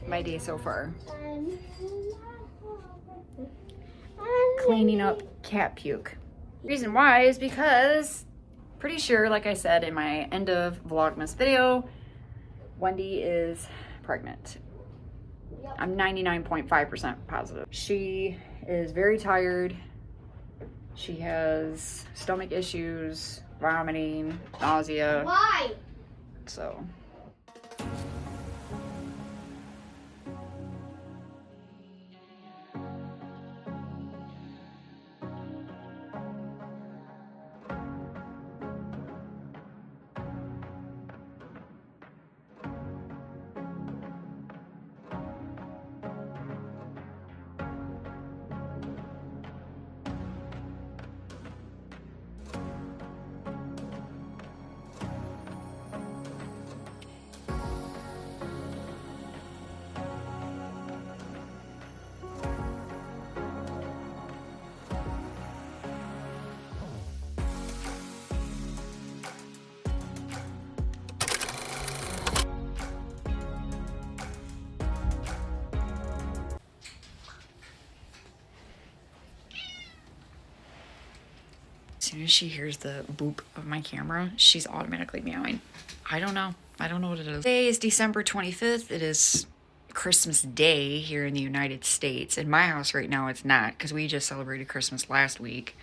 my day so far. Cleaning up cat puke. Reason why is because, pretty sure, like I said in my end of Vlogmas video, Wendy is pregnant. I'm 99.5% positive. She is very tired. She has stomach issues, vomiting, nausea. Why? So. As soon as she hears the boop of my camera, she's automatically meowing. I don't know what it is. Today is December 25th. It is Christmas Day here in the United States. In my house right now, it's not, because we just celebrated Christmas last week.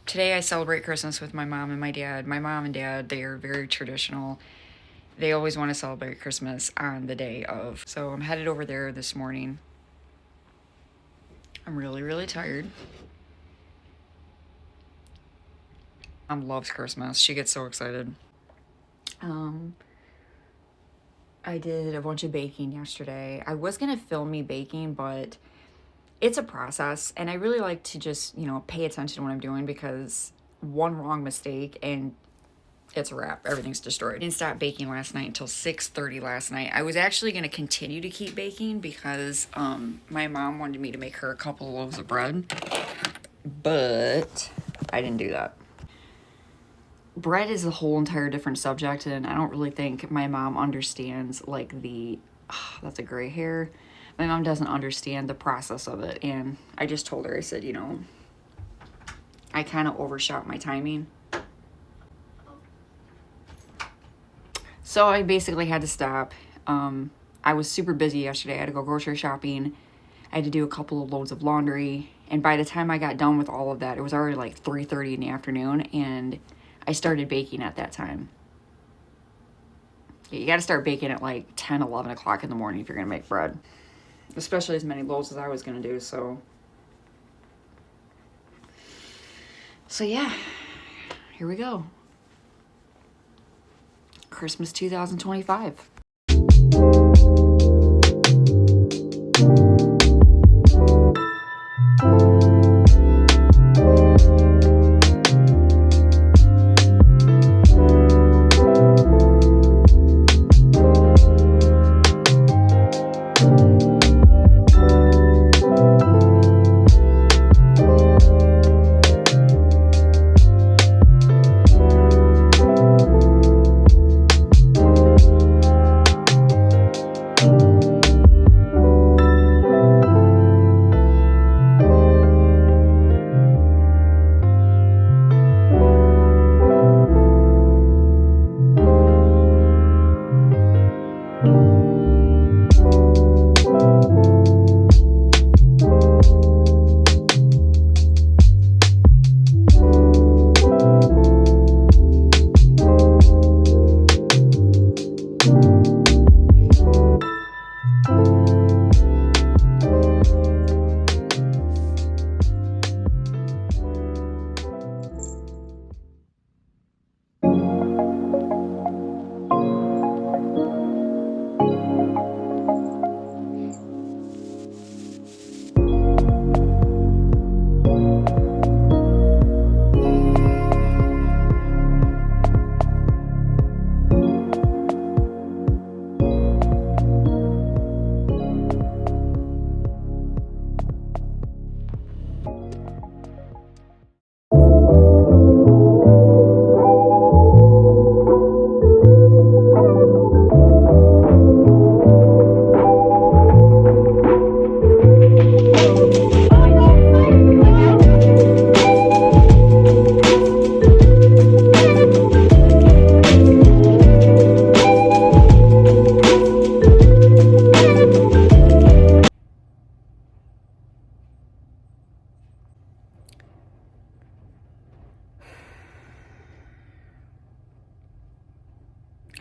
Today I celebrate Christmas with my mom and my dad. My mom and dad, they are very traditional. They always want to celebrate Christmas on the day of. So I'm headed over there this morning. I'm really, really tired. Mom loves Christmas. She gets so excited. I did a bunch of baking yesterday. I was gonna film me baking, but it's a process, and I really like to just, you know, pay attention to what I'm doing, because one wrong mistake and it's a wrap. Everything's destroyed. I didn't stop baking last night until 6:30 last night. I was actually going to continue to keep baking because my mom wanted me to make her a couple of loaves of bread, but I didn't do that. Bread is a whole entire different subject, and I don't really think my mom understands, like, that's a gray hair. My mom doesn't understand the process of it, and I just told her, I said, you know, I kind of overshot my timing. So I basically had to stop. I was super busy yesterday. I had to go grocery shopping. I had to do a couple of loads of laundry. And by the time I got done with all of that, it was already like 3:30 in the afternoon, and I started baking at that time. You got to start baking at like 10, 11 o'clock in the morning if you're going to make bread. Especially as many loaves as I was going to do, so yeah, here we go. Christmas 2025.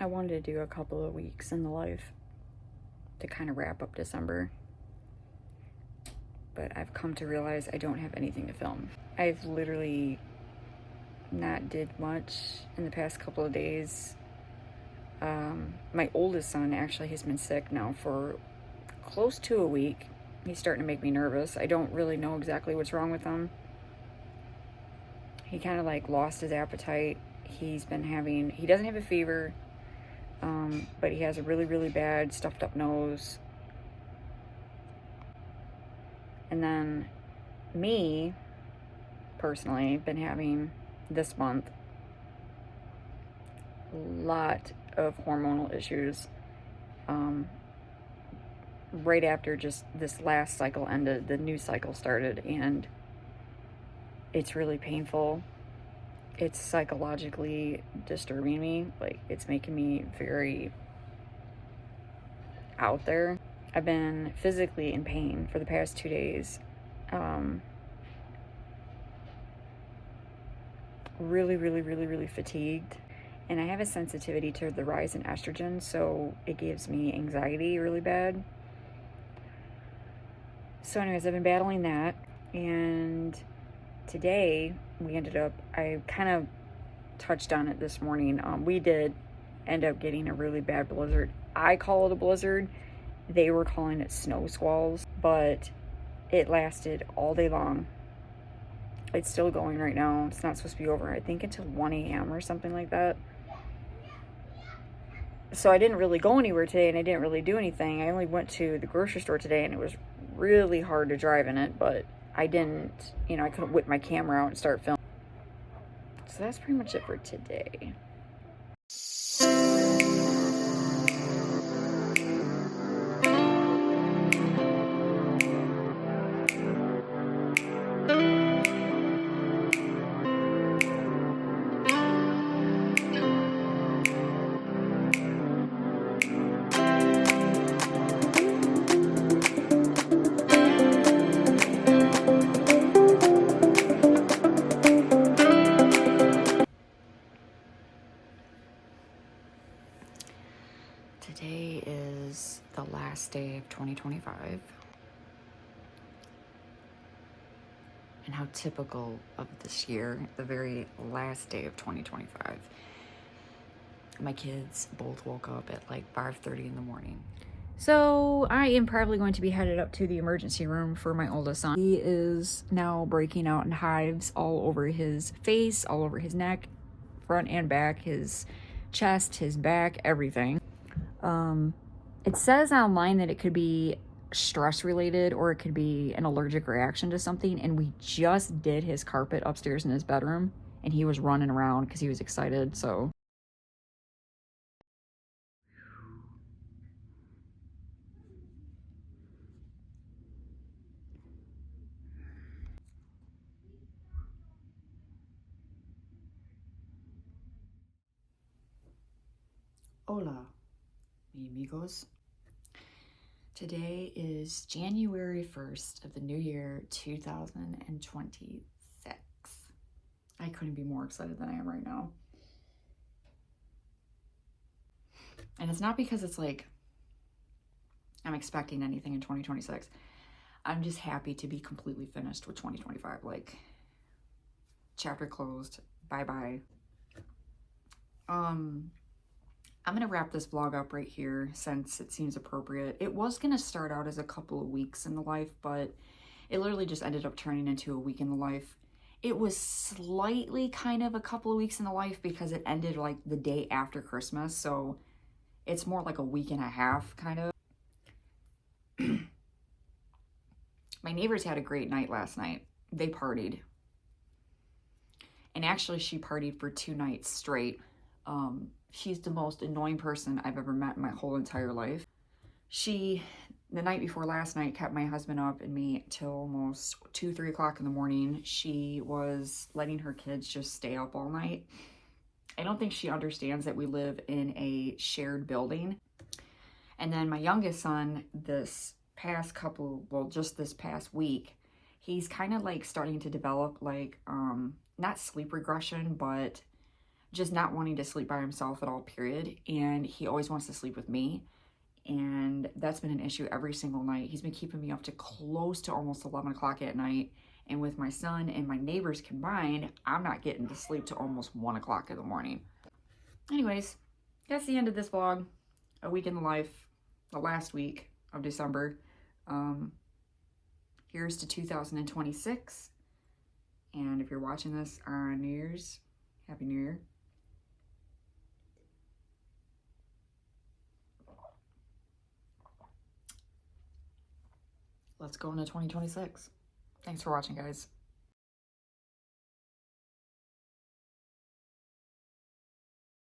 I wanted to do a couple of weeks in the life to kind of wrap up December, but I've come to realize I don't have anything to film. I've literally not did much in the past couple of days. My oldest son actually has been sick now for close to a week. He's starting to make me nervous. I don't really know exactly what's wrong with him. He kind of like lost his appetite. He doesn't have a fever, but he has a really, really bad stuffed up nose. And then me, personally, been having this month a lot of hormonal issues. Right after just this last cycle ended, the new cycle started, and it's really painful. It's psychologically disturbing me. Like, it's making me very out there. I've been physically in pain for the past 2 days. Really, really, really, really fatigued. And I have a sensitivity to the rise in estrogen, so it gives me anxiety really bad. So anyways, I've been battling that, and today I kind of touched on it this morning. We did end up getting a really bad blizzard. I call it a blizzard. They were calling it snow squalls, but it lasted all day long. It's still going right now. It's not supposed to be over, I think, until 1 a.m. or something like that. So I didn't really go anywhere today, and I didn't really do anything. I only went to the grocery store today, and it was really hard to drive in it, but I couldn't whip my camera out and start filming. So that's pretty much it for today. Today is the last day of 2025. And how typical of this year, the very last day of 2025. My kids both woke up at like 5:30 in the morning. So I am probably going to be headed up to the emergency room for my oldest son. He is now breaking out in hives all over his face, all over his neck, front and back, his chest, his back, everything. It says online that it could be stress related or it could be an allergic reaction to something, and we just did his carpet upstairs in his bedroom, and he was running around because he was excited. So hola, mi amigos. Today is January 1st of the new year, 2026. I couldn't be more excited than I am right now. And it's not because it's like I'm expecting anything in 2026. I'm just happy to be completely finished with 2025. Like, chapter closed. Bye-bye. I'm going to wrap this vlog up right here since it seems appropriate. It was going to start out as a couple of weeks in the life, but it literally just ended up turning into a week in the life. It was slightly kind of a couple of weeks in the life because it ended like the day after Christmas, so it's more like a week and a half kind of. My neighbors had a great night last night. They partied. And actually she partied for 2 nights straight. She's the most annoying person I've ever met in my whole entire life. She, the night before last night, kept my husband up and me till almost 2, 3 o'clock in the morning. She was letting her kids just stay up all night. I don't think she understands that we live in a shared building. And then my youngest son, just this past week, he's kind of like starting to develop like, not sleep regression, but just not wanting to sleep by himself at all, period. And he always wants to sleep with me. And that's been an issue every single night. He's been keeping me up to close to almost 11 o'clock at night. And with my son and my neighbors combined, I'm not getting to sleep to almost 1 o'clock in the morning. Anyways, that's the end of this vlog. A week in the life, the last week of December. Here's to 2026. And if you're watching this on New Year's, Happy New Year. Let's go into 2026. Thanks for watching, guys.